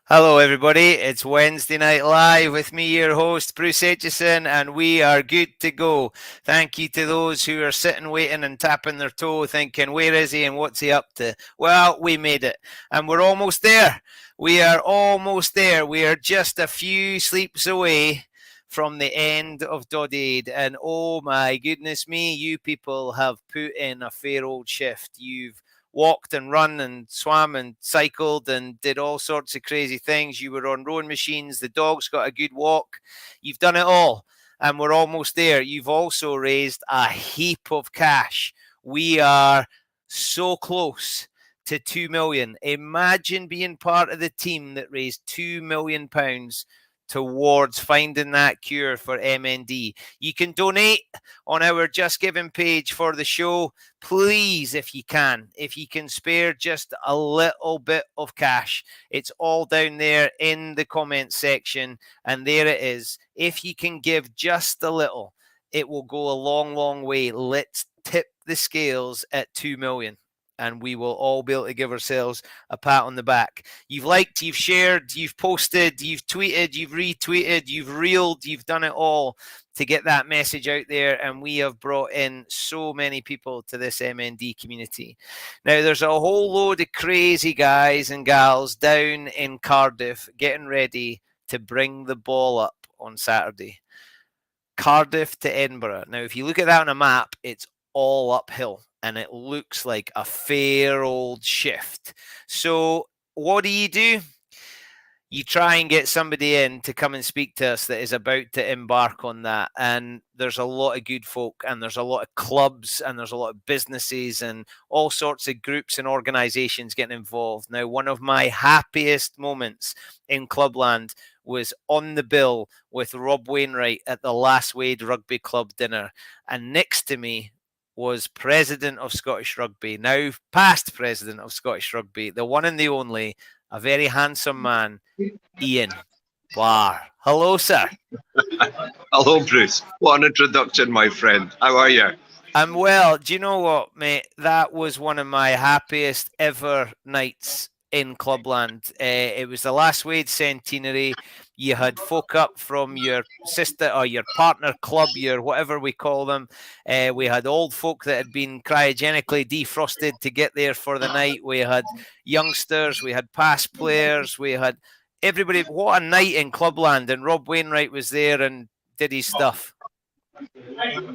Hello, everybody. It's Wednesday Night Live with me, your host, Bruce Aitchison, and we are good to go. Thank you to those who are sitting, waiting, and tapping their toe, thinking, where is he and what's he up to? Well, we made it, and we're almost there. We are almost there. We are just a few sleeps away from the end of Doddie Aid. And oh my goodness me, you people have put in a fair old shift. You've walked and run and swam and cycled and did all sorts of crazy things. You were on rowing machines. The dogs got a good walk. You've done it all. And we're almost there. You've also raised a heap of cash. We are so close to 2 million. Imagine being part of the team that raised £2 million towards finding that cure for MND. You can donate on our Just Giving page for the show. Please, if you can spare just a little bit of cash, it's all down there in the comments section, and there it is. If you can give just a little, it will go a long, long way. Let's tip the scales at 2 million. And we will all be able to give ourselves a pat on the back. You've liked, you've shared, you've posted, you've tweeted, you've retweeted, you've reeled, you've done it all to get that message out there. And we have brought in so many people to this MND community. Now, there's a whole load of crazy guys and gals down in Cardiff getting ready to bring the ball up on Saturday. Cardiff to Edinburgh. Now, if you look at that on a map, it's all uphill. And it looks like a fair old shift. So what do? You try and get somebody in to come and speak to us that is about to embark on that. And there's a lot of good folk, and there's a lot of clubs, and there's a lot of businesses, and all sorts of groups and organizations getting involved. Now, one of my happiest moments in Clubland was on the bill with Rob Wainwright at the Last Wade Rugby Club dinner. And next to me was president of Scottish Rugby, now past president of Scottish Rugby, the one and the only, a very handsome man, Ian Barr. Hello, sir. Hello, Bruce. What an introduction, my friend. How are you? I'm well. Do you know what, mate? That was one of my happiest ever nights in Clubland. It was the Last Wade centenary. You had folk up from your sister or your partner club, your whatever we call them. We had old folk that had been cryogenically defrosted to get there for the night. We had youngsters. We had past players. We had everybody. What a night in Clubland. And Rob Wainwright was there and did his stuff.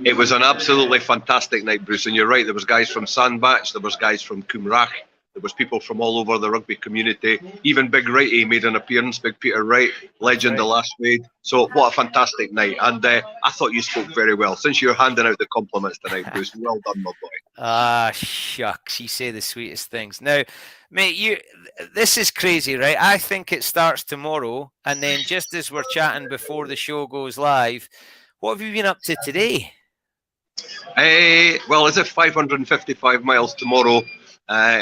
It was an absolutely fantastic night, Bruce. And you're right, there was guys from Sandbach, there was guys from Cumrac, there was people from all over the rugby community. Even Big Righty made an appearance, Big Peter Wright, legend of Last Wade. So what a fantastic night. And I thought you spoke very well. Since you're handing out the compliments tonight, Bruce, well done, my boy. Ah, shucks. You say the sweetest things. Now, mate, this is crazy, right? I think it starts tomorrow. And then just as we're chatting before the show goes live, what have you been up to today? Well, as if 555 miles tomorrow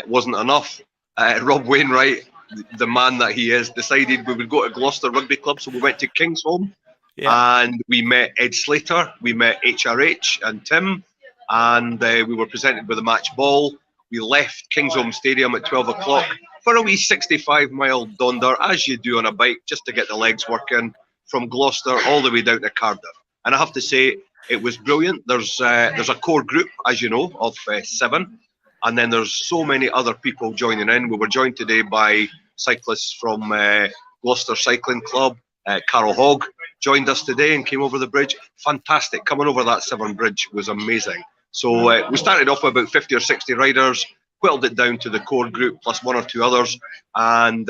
wasn't enough, Rob Wainwright, the man that he is, decided we would go to Gloucester Rugby Club. So we went to Kingsholm, and we met Ed Slater, we met HRH and Tim, and we were presented with a match ball. We left Kingsholm Stadium at 12 o'clock for a wee 65-mile donder, as you do on a bike, just to get the legs working, from Gloucester all the way down to Cardiff. And I have to say, it was brilliant. There's a core group, as you know, of 7. And then there's so many other people joining in. We were joined today by cyclists from Gloucester Cycling Club. Carol Hogg joined us today and came over the bridge. Fantastic. Coming over that Severn Bridge was amazing. So we started off with about 50 or 60 riders, whittled it down to the core group plus 1 or 2 others. And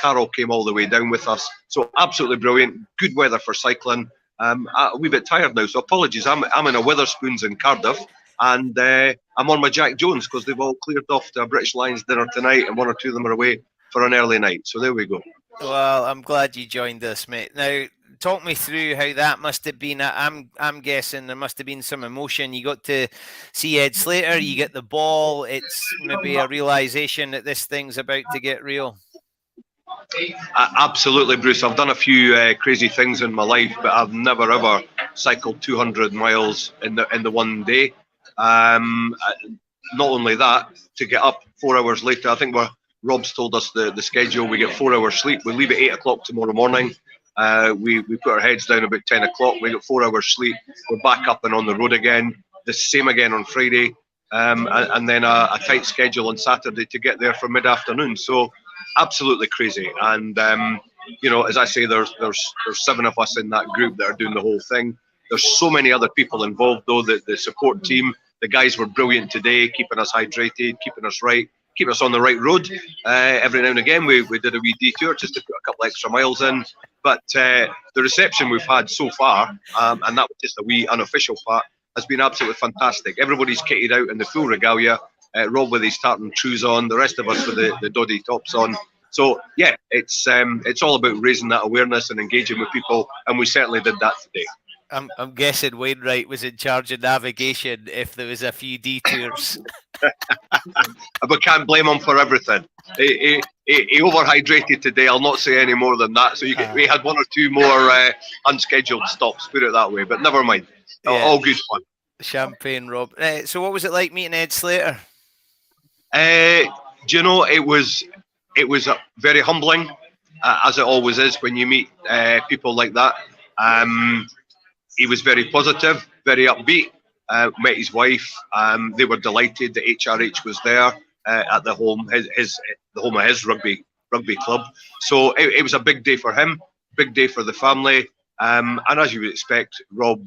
Carol came all the way down with us. So absolutely brilliant. Good weather for cycling. A wee bit tired now, so apologies. I'm in a Wetherspoons in Cardiff, and I'm on my Jack Jones because they've all cleared off to a British Lions dinner tonight, and 1 or 2 of them are away for an early night. So there we go. Well, I'm glad you joined us, mate. Now, talk me through how that must have been. I'm guessing there must have been some emotion. You got to see Ed Slater, you get the ball. It's maybe a realization that this thing's about to get real. Absolutely, Bruce. I've done a few crazy things in my life, but I've never ever cycled 200 miles in the one day. Not only that, to get up 4 hours later, I think Rob's told us the schedule. We get 4 hours sleep. We leave at 8 o'clock tomorrow morning. We put our heads down about 10 o'clock. We get 4 hours sleep. We're back up and on the road again. The same again on Friday. And then a tight schedule on Saturday to get there for mid-afternoon. So absolutely crazy. And as I say, there's 7 of us in that group that are doing the whole thing. There's so many other people involved, though. The support team, the guys were brilliant today, keeping us hydrated, keeping us right, keeping us on the right road. Every now and again, we did a wee detour just to put a couple extra miles in. But the reception we've had so far, and that was just a wee unofficial part, has been absolutely fantastic. Everybody's kitted out in the full regalia. Rob with his tartan shoes on, the rest of us with the Doddie tops on. So yeah, it's all about raising that awareness and engaging with people, and we certainly did that today. I'm guessing Wainwright was in charge of navigation if there was a few detours. We can't blame him for everything. He overhydrated today. I'll not say any more than that. So we had 1 or 2 more unscheduled stops, put it that way. But never mind. Yeah. All good fun. Champagne, Rob. So what was it like meeting Ed Slater? Do you know, it was very humbling, as it always is when you meet people like that. He was very positive, very upbeat. Met his wife. They were delighted that HRH was there at the home, the home of his rugby club. So it was a big day for him, big day for the family. And as you would expect, Rob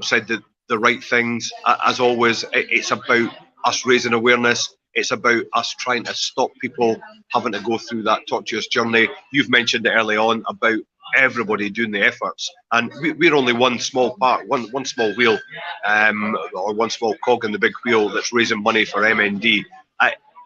said the right things. As always, it's about us raising awareness. It's about us trying to stop people having to go through that tortuous journey. You've mentioned it early on about everybody doing the efforts, and we're only one small part, one small wheel, or one small cog in the big wheel that's raising money for MND.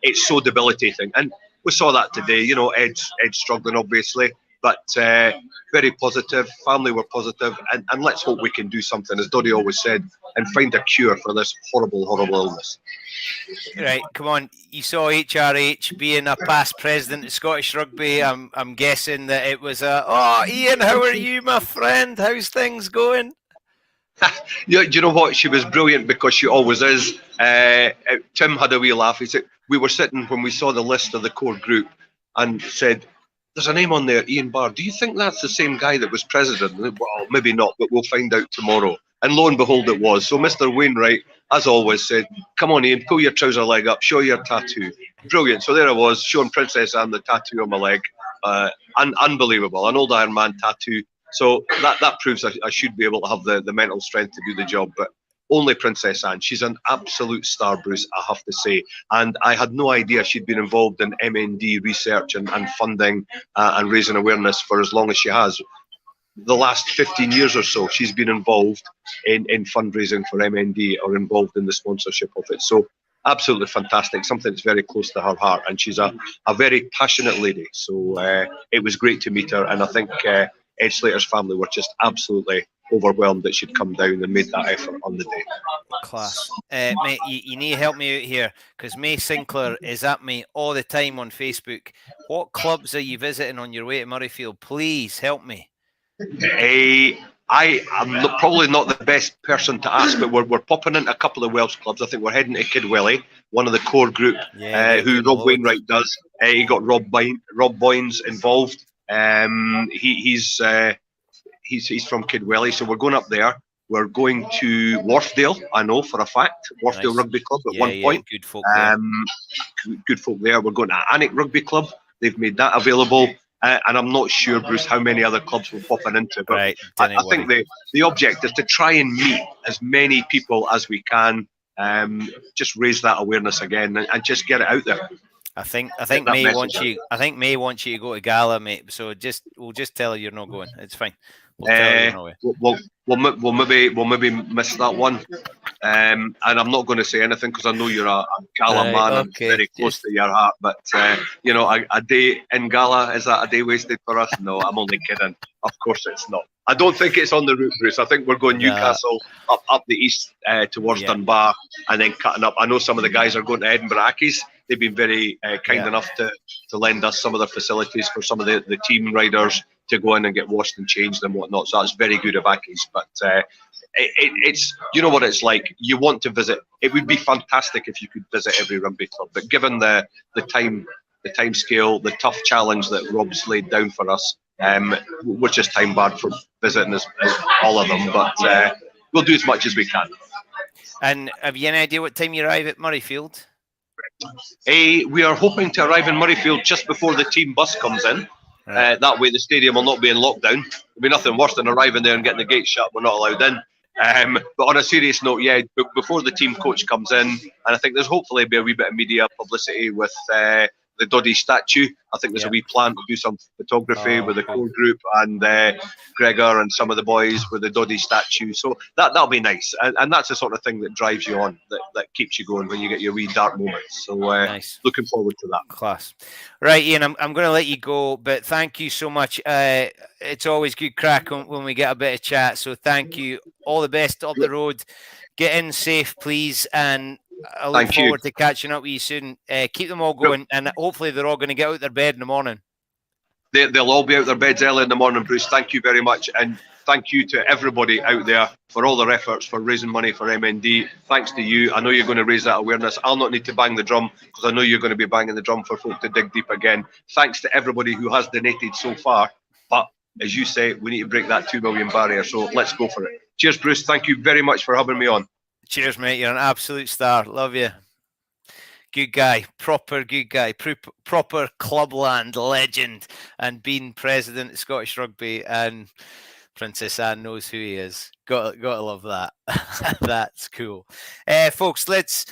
It's so debilitating, and we saw that today. You know, Ed's struggling obviously, but very positive. Family were positive, and let's hope we can do something, as Doddie always said, and find a cure for this horrible illness. Right, come on. You saw HRH being a past president of Scottish Rugby. I'm guessing that it was Ian, how are you, my friend? How's things going? Yeah, do you know what? She was brilliant, because she always is. Tim had a wee laugh. He said, we were sitting when we saw the list of the core group and said, there's a name on there, Ian Barr. Do you think that's the same guy that was president? Well, maybe not, but we'll find out tomorrow. And lo and behold, it was. So Mr. Wainwright, as always, said, come on, Ian, pull your trouser leg up, show your tattoo. Brilliant. So there I was, showing Princess Anne the tattoo on my leg. Unbelievable. An old Iron Man tattoo. So that proves I should be able to have the mental strength to do the job. But only Princess Anne. She's an absolute star, Bruce, I have to say. And I had no idea she'd been involved in MND research and funding and raising awareness for as long as she has. The last 15 years or so, she's been involved in fundraising for MND, or involved in the sponsorship of it. So absolutely fantastic, something that's very close to her heart. And she's a very passionate lady. So it was great to meet her. And I think Ed Slater's family were just absolutely overwhelmed that she'd come down and made that effort on the day. Class. Mate, you need to help me out here, because May Sinclair is at me all the time on Facebook. What clubs are you visiting on your way to Murrayfield? Please help me. I am probably not the best person to ask, but we're popping into a couple of Welsh clubs. I think we're heading to Kidwelly, one of the core group, who Rob Wainwright does. He got Rob Boynes involved. He's from Kidwelly, so we're going up there. We're going to Wharfdale, I know for a fact. Wharfdale Rugby Club at one point. Good folk there. Good folk there. We're going to Alnwick Rugby Club. They've made that available. And I'm not sure, Bruce, how many other clubs we're popping into. But right, I think the object is to try and meet as many people as we can. Just raise that awareness again and just get it out there. I think May wants you. I think May wants you to go to Gala, mate. So we'll just tell her you're not going. It's fine. We'll tell her you're not going. We'll maybe miss that one. And I'm not going to say anything, because I know you're a Gala man, and very close to your heart. But you know, a day in Gala, is that a day wasted for us? No, I'm only kidding. Of course it's not. I don't think it's on the route, Bruce. I think we're going Newcastle, up the east towards Dunbar, and then cutting up. I know some of the guys are going to Edinburgh Accies. They've been very kind enough to lend us some of their facilities for some of the team riders to go in and get washed and changed and whatnot. So that's very good of Accies. But it's, you know what it's like. You want to visit. It would be fantastic if you could visit every rugby club. But given the time the timescale, the tough challenge that Rob's laid down for us. We're just time barred from visiting all of them, but we'll do as much as we can. And have you any idea what time you arrive at Murrayfield? We are hoping to arrive in Murrayfield just before the team bus comes in. Right. That way the stadium will not be in lockdown. There'll be nothing worse than arriving there and getting the gates shut. We're not allowed in. But on a serious note, yeah, before the team coach comes in, and I think there's hopefully be a wee bit of media publicity with the Doddie statue. I think there's a wee plan to do some photography with the core group and Gregor and some of the boys with the Doddie statue. So that'll be nice. And that's the sort of thing that drives you on, that keeps you going when you get your wee dark moments. So nice. Looking forward to that. Class. Right, Ian, I'm going to let you go, but thank you so much. It's always good crack when we get a bit of chat. So thank you. All the best up the road. Get in safe, please. And I look forward to catching up with you soon. Keep them all going, and hopefully they're all going to get out of their bed in the morning. They'll all be out of their beds early in the morning, Bruce. Thank you very much. And thank you to everybody out there for all their efforts for raising money for MND. Thanks to you. I know you're going to raise that awareness. I'll not need to bang the drum because I know you're going to be banging the drum for folk to dig deep again. Thanks to everybody who has donated so far. But as you say, we need to break that 2 million barrier. So let's go for it. Cheers, Bruce. Thank you very much for having me on. Cheers, mate. You're an absolute star. Love you. Good guy. Proper good guy. Proper clubland legend. And being president of Scottish Rugby, and Princess Anne knows who he is. Got to love that. That's cool. Folks, let's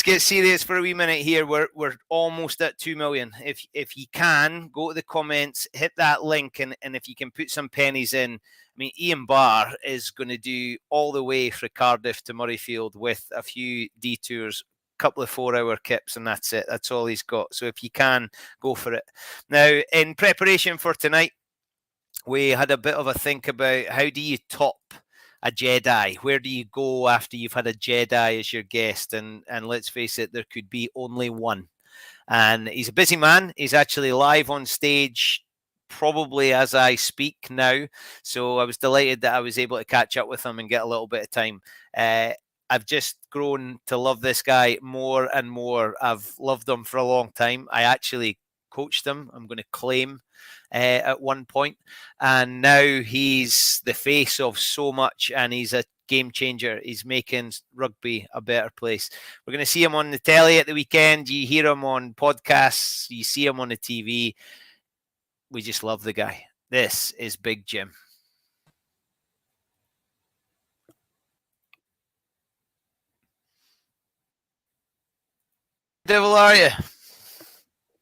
get serious for a wee minute here. We're almost at 2 million. If you can, go to the comments, hit that link, and if you can put some pennies in. I mean, Ian Barr is going to do all the way from Cardiff to Murrayfield with a few detours, a couple of 4-hour kips, and that's it. That's all he's got. So if you can, go for it. Now, in preparation for tonight, we had a bit of a think about how do you top a Jedi? Where do you go after you've had a Jedi as your guest? And let's face it, there could be only one. And he's a busy man. He's actually live on stage probably as I speak now. So I was delighted that I was able to catch up with him and get a little bit of time. I've just grown to love this guy more and more. I've loved him for a long time. I actually coached him, I'm going to claim, at one point. And now he's the face of so much, and he's a game changer. He's making rugby a better place. We're going to see him on the telly at the weekend. You hear him on podcasts. You see him on the TV. We just love the guy. This is Big Jim. Devil, are you?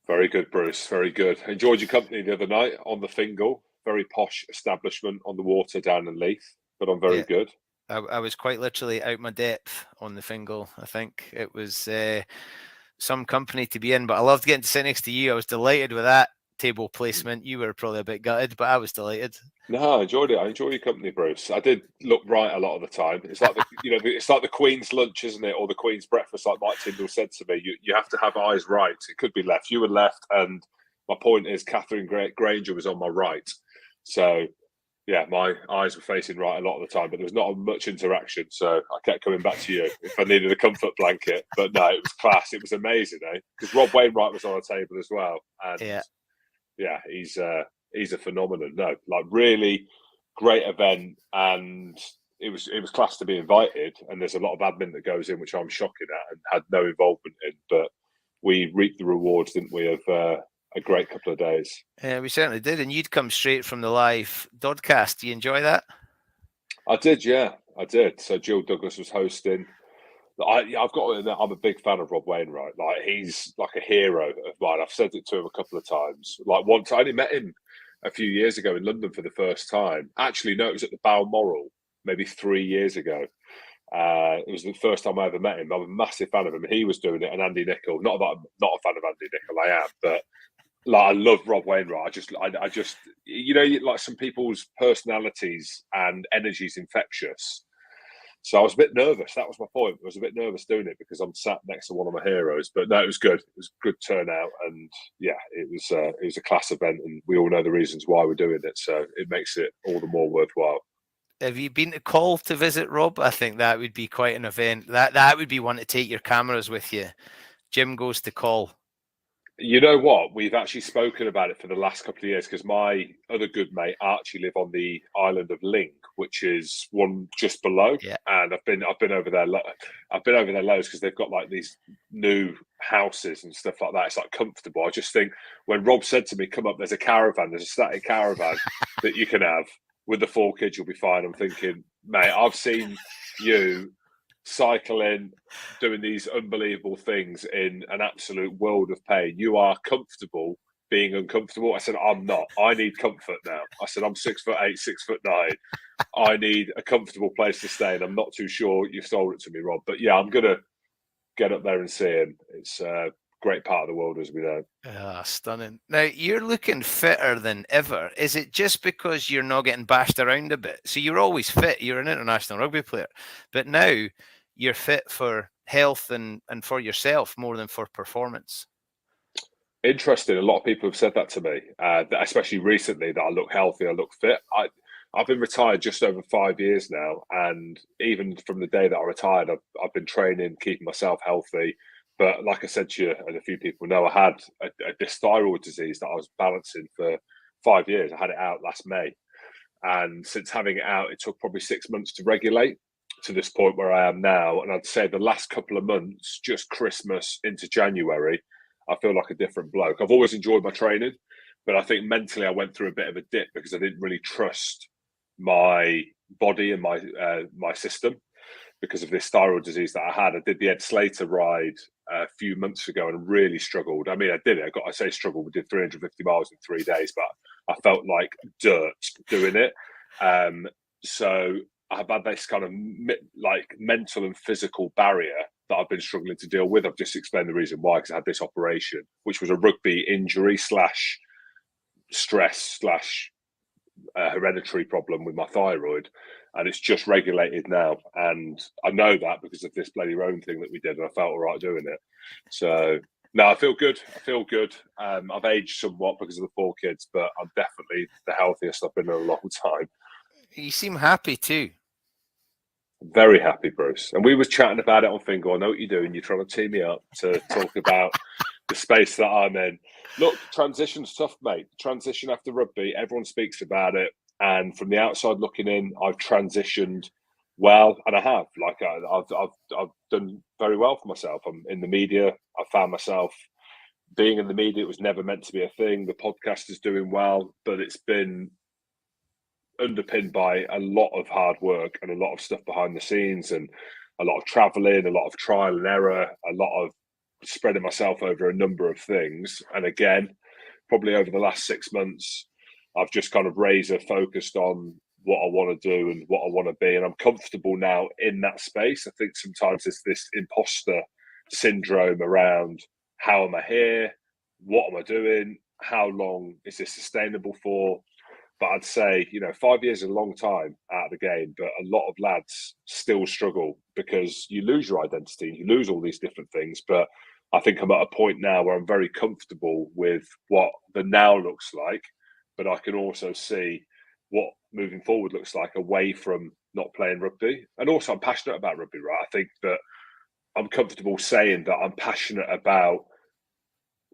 Very good, Bruce. Very good. Enjoyed your company the other night on the Fingal. Very posh establishment on the water down in Leith, but I'm very good. I was quite literally out my depth on the Fingal. I think it was some company to be in, but I loved getting to sit next to you. I was delighted with that table placement. You were probably a bit gutted, but I was delighted. No, I enjoyed it. I enjoy your company, Bruce. I did look right a lot of the time. It's like it's like the Queen's lunch, isn't it, or the Queen's breakfast? Like Mike Tyndall said to me, you have to have eyes right. It could be left. You were left, and my point is, Catherine Granger was on my right. So, yeah, my eyes were facing right a lot of the time, but there was not much interaction. So I kept coming back to you if I needed a comfort blanket. But no, it was class. It was amazing, eh? Because Rob Wainwright was on a table as well, and yeah, he's a phenomenon. No, like really great event, and it was class to be invited. And there's a lot of admin that goes in, which I'm shocking at and had no involvement in. But we reaped the rewards, didn't we, of a great couple of days. Yeah, we certainly did. And you'd come straight from the live Doddcast. Do you enjoy that? I did, yeah, I did. So Jill Douglas was hosting. I'm a big fan of Rob Wainwright. Like, he's like a hero of mine. I've said it to him a couple of times. Like, once I only met him a few years ago in London for the first time. Actually, no, it was at the Balmoral maybe 3 years ago. It was the first time I ever met him. I'm a massive fan of him. He was doing it, and Andy Nicol. Not that I'm not a fan of Andy Nicol, I am, but like, I love Rob Wainwright. I just, you know, like some people's personalities and energy is infectious. So I was a bit nervous. That was my point. I was a bit nervous doing it because I'm sat next to one of my heroes. But no, it was good. It was a good turnout, and yeah, it was a class event, and we all know the reasons why we're doing it. So it makes it all the more worthwhile. Have you been to Call to visit Rob? I think that would be quite an event. That would be one to take your cameras with you. Jim goes to Call. You know what? We've actually spoken about it for the last couple of years because my other good mate Archie live on the island of Link, which is one just below. Yeah. And I've been over there. I've been over there loads because they've got like these new houses and stuff like that. It's like comfortable. I just think when Rob said to me, "Come up, there's a caravan. There's a static caravan that you can have with the 4 kids. You'll be fine." I'm thinking, mate, I've seen you cycling, doing these unbelievable things in an absolute world of pain. You are comfortable being uncomfortable. I said, I'm not. I need comfort now. I said, I'm 6'8", 6'9". I need a comfortable place to stay, and I'm not too sure you've sold it to me, Rob. But yeah, I'm gonna get up there and see him. It's a great part of the world, as we know. Ah, stunning. Now, you're looking fitter than ever. Is it just because you're not getting bashed around a bit? So you're always fit. You're an international rugby player. But now you're fit for health and for yourself more than for performance. Interesting. A lot of people have said that to me, especially recently, that I look healthy, I look fit. I've been retired just over 5 years now, and even from the day that I retired, I've been training, keeping myself healthy. But like I said to you, and a few people know, I had this thyroid disease that I was balancing for 5 years. I had it out last May, and since having it out, it took probably 6 months to regulate to this point where I am now. And I'd say the last couple of months, just Christmas into January, I feel like a different bloke. I've always enjoyed my training, but I think mentally I went through a bit of a dip because I didn't really trust my body and my system because of this thyroid disease that I had. I did the Ed Slater ride a few months ago and really struggled. I mean, I did it. I say struggled. We did 350 miles in 3 days, but I felt like dirt doing it. So I've had this kind of like mental and physical barrier that I've been struggling to deal with. I've just explained the reason why, because I had this operation, which was a rugby injury / stress / hereditary problem with my thyroid, and it's just regulated now. And I know that because of this bloody Rome thing that we did, and I felt all right doing it. So no, I feel good. I've aged somewhat because of the 4 kids, but I'm definitely the healthiest I've been in a long time. You seem happy too. Very happy, Bruce. And we were chatting about it on Fingo. I know what you're doing. You're trying to tee me up to talk about the space that I'm in. Look, transition's tough, mate. Transition after rugby, everyone speaks about it. And from the outside looking in, I've transitioned well, and I have. Like I've done very well for myself. I'm in the media. I found myself being in the media. It was never meant to be a thing. The podcast is doing well, but it's been underpinned by a lot of hard work and a lot of stuff behind the scenes, and a lot of traveling, a lot of trial and error, a lot of spreading myself over a number of things. And again, probably over the last 6 months, I've just kind of razor focused on what I want to do and what I want to be. And I'm comfortable now in that space. I think sometimes there's this imposter syndrome around, how am I here? What am I doing? How long is this sustainable for? But I'd say, 5 years is a long time out of the game, but a lot of lads still struggle because you lose your identity, you lose all these different things. But I think I'm at a point now where I'm very comfortable with what the now looks like, but I can also see what moving forward looks like away from not playing rugby. And also I'm passionate about rugby, right? I think that I'm comfortable saying that I'm passionate about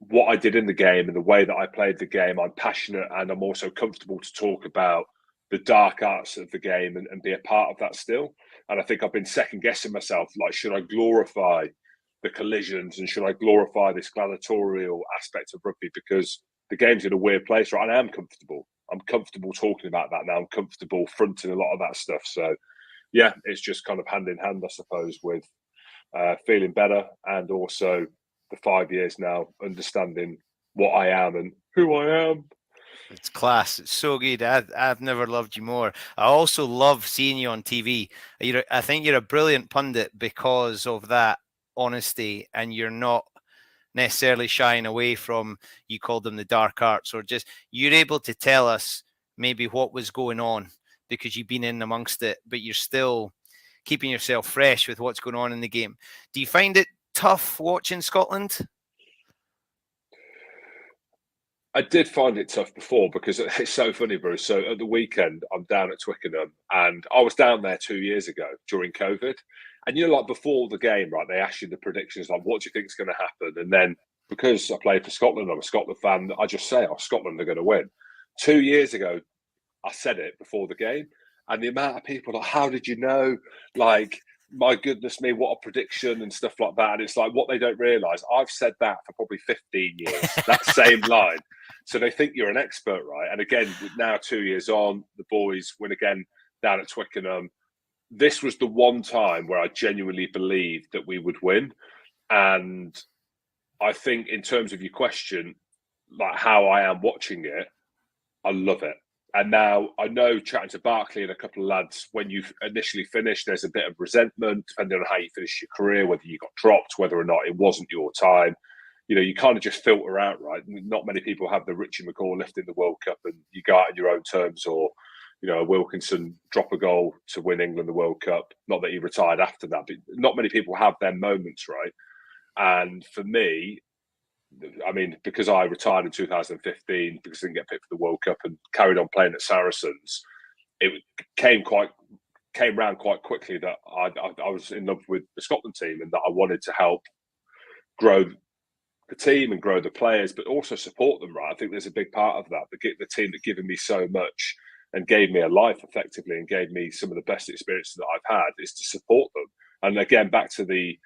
what I did in the game and the way that I played the game. I'm passionate, and I'm also comfortable to talk about the dark arts of the game and be a part of that still. And I think I've been second guessing myself, like, should I glorify the collisions and should I glorify this gladiatorial aspect of rugby, because the game's in a weird place, right? And I am comfortable. I'm comfortable talking about that now. I'm comfortable fronting a lot of that stuff. So yeah, it's just kind of hand in hand, I suppose, with feeling better, and also the 5 years now, understanding what I am and who I am. It's class. It's so good. I've never loved you more. I also love seeing you on TV. I think you're a brilliant pundit because of that honesty, and you're not necessarily shying away from, you called them the dark arts, or just you're able to tell us maybe what was going on because you've been in amongst it, but you're still keeping yourself fresh with what's going on in the game. Do you find it tough watching Scotland? I did find it tough before because it's so funny, Bruce. So at the weekend, I'm down at Twickenham, and I was down there 2 years ago during COVID. And like before the game, right, they ask you the predictions, like, what do you think is going to happen? And then because I played for Scotland, I'm a Scotland fan, I just say, Scotland are going to win. 2 years ago, I said it before the game, and the amount of people like, how did you know? Like, my goodness me, what a prediction and stuff like that. And it's like, what they don't realise, I've said that for probably 15 years, that same line. So they think you're an expert, right? And again, now 2 years on, the boys win again down at Twickenham. This was the one time where I genuinely believed that we would win. And I think in terms of your question, like how I am watching it, I love it. And now I know, chatting to Barkley and a couple of lads, when you initially finish, there's a bit of resentment depending on how you finish your career, whether you got dropped, whether or not it wasn't your time. You know, you kind of just filter out, right? Not many people have the Richie McCaw lifting the World Cup and you go out on your own terms, or, you know, Wilkinson drop a goal to win England the World Cup. Not that he retired after that, but not many people have their moments, right? And for me, I mean, because I retired in 2015 because I didn't get picked for the World Cup and carried on playing at Saracens, it came round quite quickly that I was in love with the Scotland team and that I wanted to help grow the team and grow the players, but also support them, right? I think there's a big part of that. The team that given me so much and gave me a life effectively and gave me some of the best experiences that I've had is to support them. And again, back to the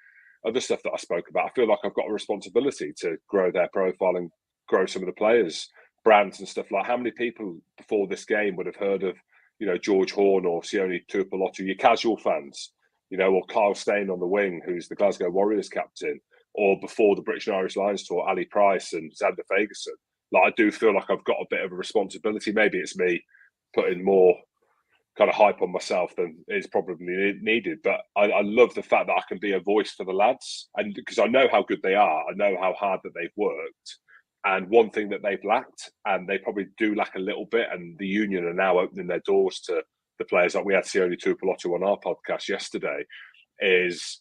other stuff that I spoke about, I feel like I've got a responsibility to grow their profile and grow some of the players' brands and stuff. Like, how many people before this game would have heard of, you know, George Horn or Sione Tuipulotu, your casual fans, you know, or Kyle Steyn on the wing, who's the Glasgow Warriors captain, or before the British and Irish Lions tour, Ali Price and Xander Fagerson. Like, I do feel like I've got a bit of a responsibility. Maybe it's me putting more kind of hype on myself than is probably needed, but I love the fact that I can be a voice for the lads, and because I know how good they are, I know how hard that they've worked, and one thing that they've lacked, and they probably do lack a little bit, and the union are now opening their doors to the players. Like we had Sione Tuipulotu on our podcast yesterday, is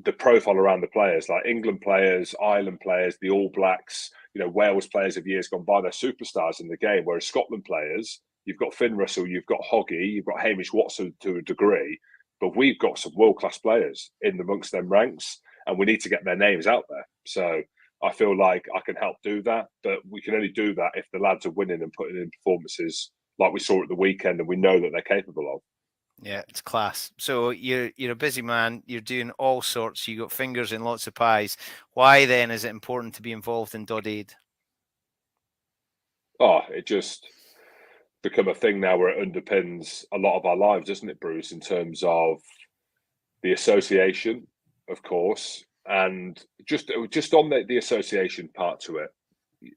the profile around the players, like England players, Ireland players, the All Blacks, you know, Wales players of years gone by, they're superstars in the game, whereas Scotland players, you've got Finn Russell, you've got Hoggy, you've got Hamish Watson to a degree, but we've got some world-class players in amongst them ranks, and we need to get their names out there. So I feel like I can help do that, but we can only do that if the lads are winning and putting in performances like we saw at the weekend and we know that they're capable of. Yeah, it's class. So you're a busy man. You're doing all sorts. You got fingers in lots of pies. Why then is it important to be involved in Doddie Aid? Oh, it just become a thing now where it underpins a lot of our lives, doesn't it, Bruce? In terms of the association, of course, and just on the association part to it.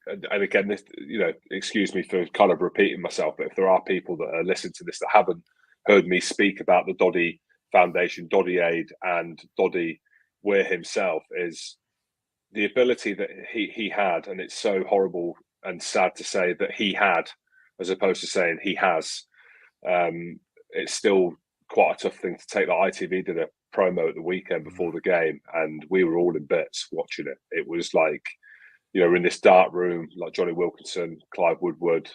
And again, this, you know, excuse me for kind of repeating myself, but if there are people that are listening to this that haven't heard me speak about the Doddie Foundation, Doddie Aid, and Doddie Weir himself, is the ability that he had, and it's so horrible and sad to say that he had, as opposed to saying he has. It's still quite a tough thing to take. That ITV did a promo at the weekend before the game, and we were all in bits watching it. It was like, you know, we're in this dark room, like Johnny Wilkinson, Clive Woodward,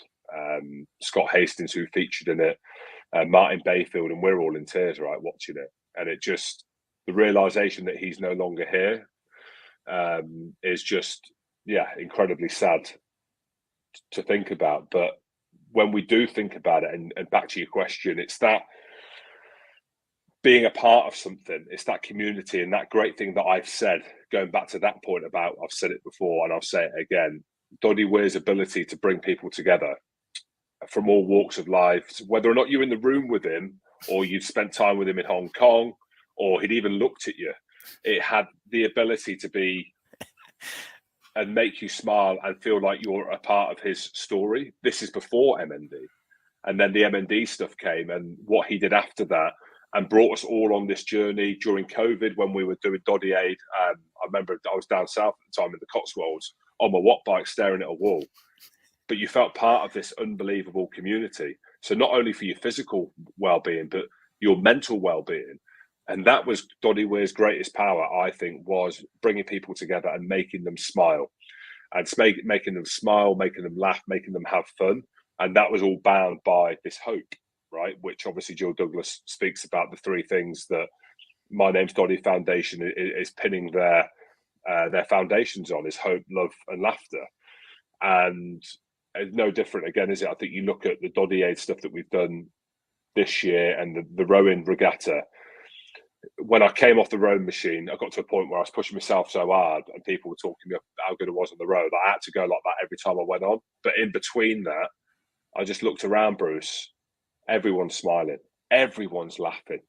Scott Hastings, who featured in it, Martin Bayfield, and we're all in tears, right, watching it. And it just, the realization that he's no longer here is just, yeah, incredibly sad to think about. But when we do think about it, and back to your question, it's that being a part of something, it's that community, and that great thing that I've said, going back to that point about, I've said it before and I'll say it again, Doddie Weir's ability to bring people together from all walks of life, whether or not you're in the room with him or you'd spent time with him in Hong Kong or he'd even looked at you, it had the ability to be and make you smile and feel like you're a part of his story. This is before MND. And then the MND stuff came, and what he did after that, and brought us all on this journey during COVID when we were doing Doddie Aid. I remember I was down south at the time in the Cotswolds on my watt bike staring at a wall. But you felt part of this unbelievable community. So not only for your physical well-being, but your mental well-being. And that was Doddie Weir's greatest power, I think, was bringing people together and making them smile. And making them smile, making them laugh, making them have fun. And that was all bound by this hope, right? Which obviously Joe Douglas speaks about, the three things that My Name's Doddie Foundation is pinning their their foundations on, is hope, love, and laughter. And it's no different again, is it? I think you look at the Doddie Aid stuff that we've done this year and the rowing regatta. When I came off the rowing machine, I got to a point where I was pushing myself so hard and people were talking to me about how good it was on the road. I had to go like that every time I went on. But in between that, I just looked around, Bruce. Everyone's smiling. Everyone's laughing.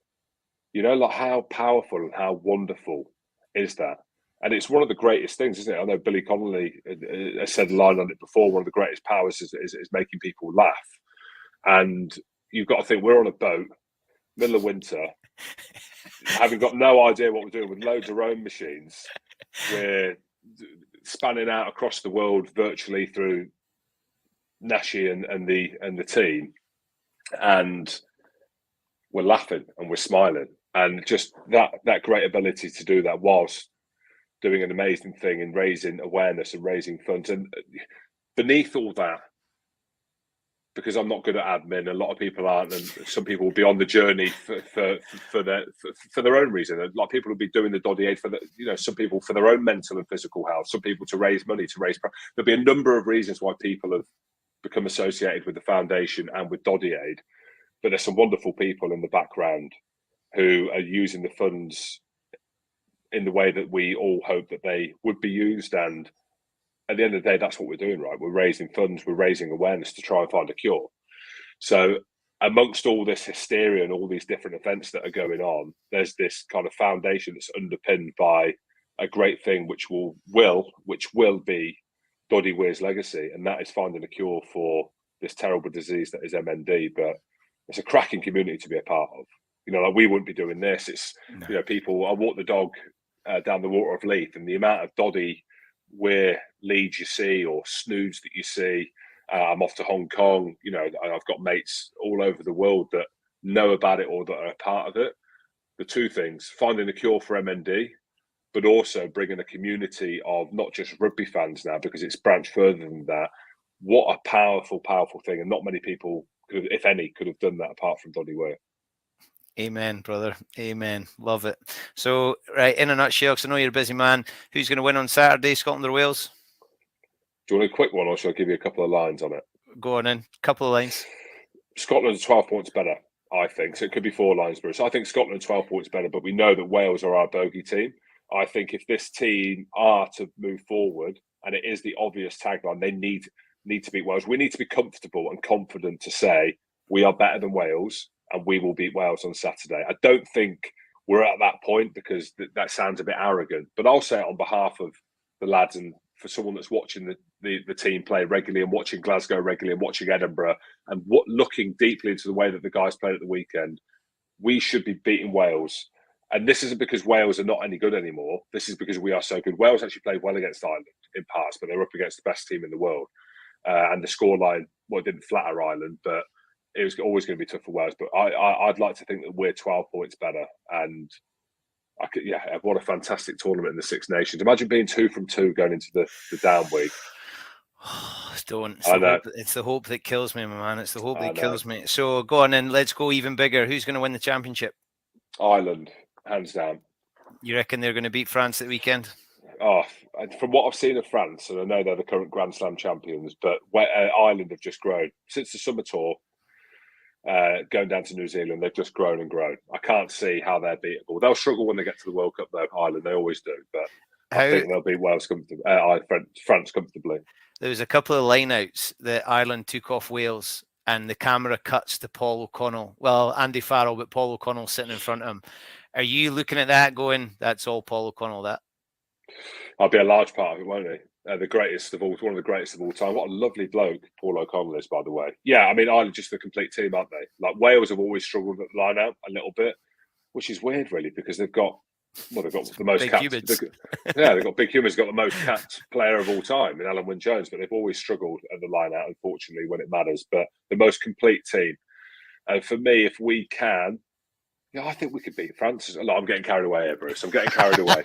You know, like how powerful and how wonderful is that? And it's one of the greatest things, isn't it? I know Billy Connolly has said a line on it before. One of the greatest powers is making people laugh. And you've got to think, we're on a boat, middle of winter, having got no idea what we're doing with loads of rowing machines. We're spanning out across the world virtually through Nashi and the team, and we're laughing and we're smiling, and just that great ability to do that whilst doing an amazing thing and raising awareness and raising funds. And beneath all that, because I'm not good at admin, a lot of people aren't, and some people will be on the journey for their own reason. A lot of people will be doing the Doddie Aid for some people for their own mental and physical health, some people to raise money, there'll be a number of reasons why people have become associated with the foundation and with Doddie Aid. But there's some wonderful people in the background who are using the funds in the way that we all hope that they would be used. And at the end of the day, that's what we're doing, right? We're raising funds, we're raising awareness to try and find a cure. So amongst all this hysteria and all these different events that are going on, there's this kind of foundation that's underpinned by a great thing, which will be Doddie Weir's legacy, and that is finding a cure for this terrible disease that is MND. But it's a cracking community to be a part of. You know, like we wouldn't be doing this. It's people. I walk the dog down the water of Leith, and the amount of Doddie Weir leads you see or snoods that you see. I'm off to Hong Kong. You know, I've got mates all over the world that know about it or that are a part of it. The two things: finding a cure for MND, but also bringing a community of not just rugby fans now, because it's branched further than that. What a powerful, powerful thing. And not many people, if any, could have done that apart from Doddie Weir. Amen, brother. Amen. Love it. So, right, in a nutshell, because I know you're a busy man, who's going to win on Saturday, Scotland or Wales? Do you want a quick one, or shall I give you a couple of lines on it? Go on in. Couple of lines. Scotland's 12 points better, I think. So it could be 4 lines, Bruce. I think Scotland 12 points better, but we know that Wales are our bogey team. I think if this team are to move forward, and it is the obvious tagline, they need to beat Wales. We need to be comfortable and confident to say we are better than Wales and we will beat Wales on Saturday. I don't think we're at that point, because that sounds a bit arrogant, but I'll say it on behalf of the lads and for someone that's watching the team play regularly and watching Glasgow regularly and watching Edinburgh and looking deeply into the way that the guys played at the weekend. We should be beating Wales. And this isn't because Wales are not any good anymore. This is because we are so good. Wales actually played well against Ireland in parts, but they're up against the best team in the world. And the scoreline, didn't flatter Ireland, but it was always going to be tough for Wales. But I'd like to think that we're 12 points better. And what a fantastic tournament in the Six Nations. Imagine being 2 from 2 going into the down week. Don't. It's the hope that kills me, my man. It's the hope that kills me. So go on in. Let's go even bigger. Who's going to win the championship? Ireland, hands down. You reckon they're going to beat France at the weekend? Oh, from what I've seen of France, and I know they're the current Grand Slam champions, but Ireland have just grown since the summer tour. Going down to New Zealand, they've just grown and grown. I can't see how they're beatable. They'll struggle when they get to the World Cup, though. Ireland, they always do, but I think they'll beat France comfortably. There was a couple of lineouts that Ireland took off Wales, and the camera cuts to Paul O'Connell. Well, Andy Farrell, but Paul O'Connell sitting in front of him. Are you looking at that going, that's all Paul O'Connell, that? I'll be a large part of it, won't he? One of the greatest of all time. What a lovely bloke Paul O'Connell is, by the way. Yeah, I mean, Ireland just the complete team, aren't they? Like Wales have always struggled at the line-out a little bit, which is weird, really, because they've got the most capped. They've got big humans. Got the most capped player of all time in Alan Wynne-Jones, but they've always struggled at the line-out, unfortunately, when it matters. But the most complete team. And for me, if we can, I think we could beat France. I'm getting carried away here, Bruce. I'm getting carried away.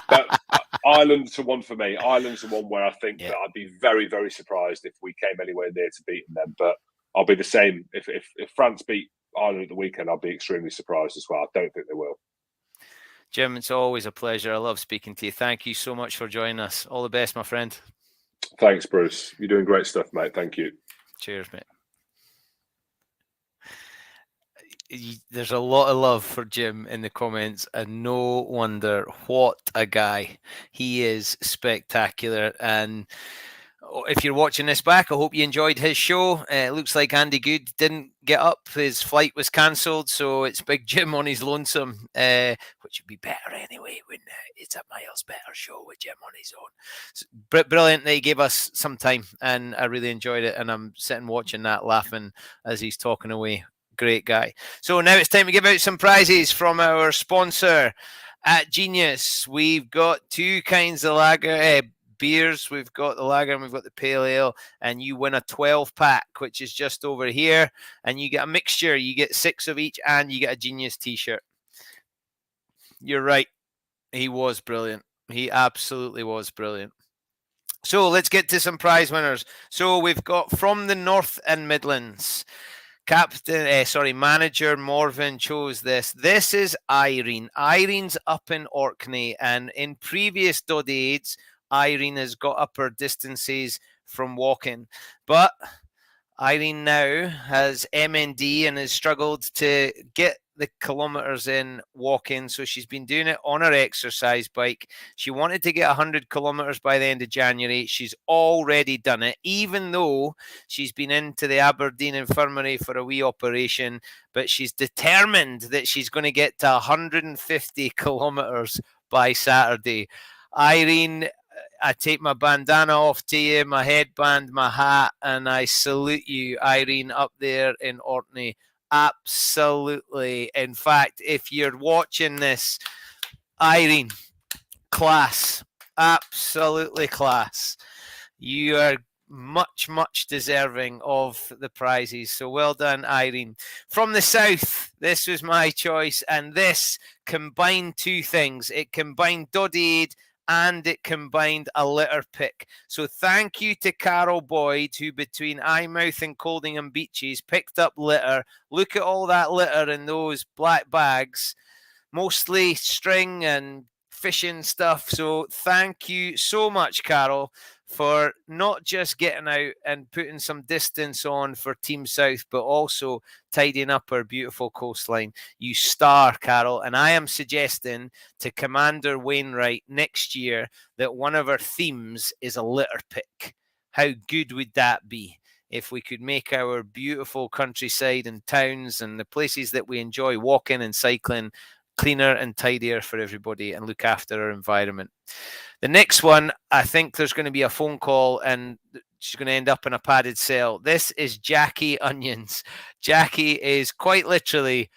But Ireland's the one for me. Ireland's the one where I think that I'd be very, very surprised if we came anywhere near to beating them. But I'll be the same. If France beat Ireland at the weekend, I'll be extremely surprised as well. I don't think they will. Jim, it's always a pleasure. I love speaking to you. Thank you so much for joining us. All the best, my friend. Thanks, Bruce. You're doing great stuff, mate. Thank you. Cheers, mate. There's a lot of love for Jim in the comments, and no wonder. What a guy. He is spectacular. And if you're watching this back, I hope you enjoyed his show. It looks like Andy Good didn't get up. His flight was cancelled, so it's Big Jim on his lonesome, which would be better anyway, wouldn't it? It's a miles better show with Jim on his own. So, brilliant that he gave us some time, and I really enjoyed it, and I'm sitting watching that, laughing as he's talking away. Great guy. So now it's time to give out some prizes from our sponsor at Genius. We've got two kinds of lager beers. We've got the lager and we've got the pale ale, and you win a 12-pack, which is just over here, and you get a mixture. You get 6 of each, and you get a Genius t-shirt. You're right. He was brilliant. He absolutely was brilliant. So let's get to some prize winners. So we've got from the North and Midlands. Manager Morven chose this. This is Irene. Irene's up in Orkney, and in previous Doddie Aids, Irene has got up her distances from walking. But Irene now has MND and has struggled to get the kilometres in walking, so she's been doing it on her exercise bike. She wanted to get 100 kilometres by the end of January. She's already done it, even though she's been into the Aberdeen Infirmary for a wee operation, but she's determined that she's going to get to 150 kilometres by Saturday. Irene, I take my bandana off to you, my headband, my hat, and I salute you, Irene, up there in Orkney. Absolutely. In fact, if you're watching this, Irene, class. Absolutely class. You are much, much deserving of the prizes. So well done, Irene. From the South, this was my choice, and this combined two things. It combined Doddie Aid and it combined a litter pick. So thank you to Carol Boyd, who between Eyemouth and Coldingham Beaches picked up litter. Look at all that litter in those black bags, mostly string and fishing stuff. So thank you so much, Carol, for not just getting out and putting some distance on for Team South, but also tidying up our beautiful coastline. You star, Carol. And I am suggesting to Commander Wainwright next year that one of our themes is a litter pick. How good would that be if we could make our beautiful countryside and towns and the places that we enjoy walking and cycling cleaner and tidier for everybody and look after our environment? The next one, I think there's going to be a phone call and she's going to end up in a padded cell. This is Jackie Onions. Jackie is quite literally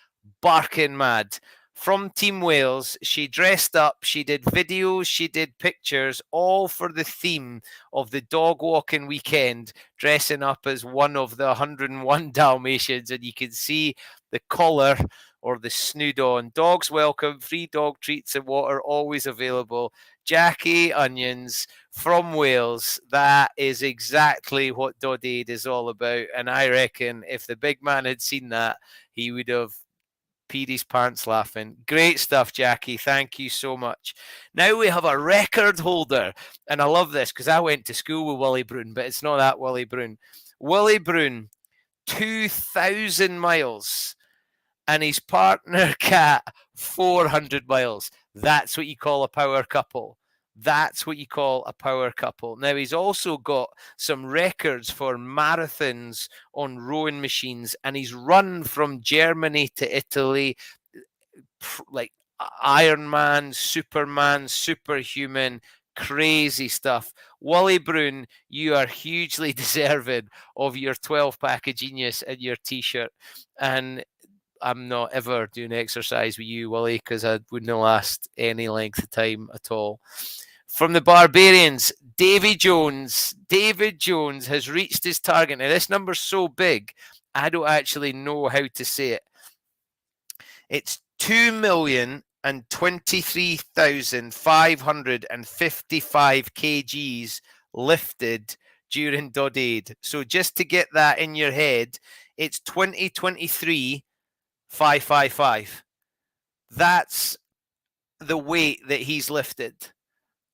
barking mad. From Team Wales, she dressed up, she did videos, she did pictures, all for the theme of the dog walking weekend, dressing up as one of the 101 Dalmatians, and you can see the collar or the snood on. Dogs welcome, free dog treats and water always available. Jackie Onions from Wales. That is exactly what Doddie Aid is all about. And I reckon if the big man had seen that, he would have peed his pants laughing. Great stuff, Jackie. Thank you so much. Now we have a record holder. And I love this because I went to school with Willie Broon, but it's not that Willie Broon. Willie Broon, 2,000 miles. And his partner, Kat, 400 miles. That's what you call a power couple. That's what you call a power couple. Now, he's also got some records for marathons on rowing machines, and he's run from Germany to Italy, like Ironman, Superman, Superhuman, crazy stuff. Wally Broon, you are hugely deserving of your 12-pack of Genius and your T-shirt. And I'm not ever doing exercise with you, Willie, because I wouldn't last any length of time at all. From the Barbarians, David Jones. David Jones has reached his target. Now, this number's so big, I don't actually know how to say it. It's 2,023,555 kgs lifted during Doddie Aid. So just to get that in your head, it's 2023 555. That's the weight that he's lifted.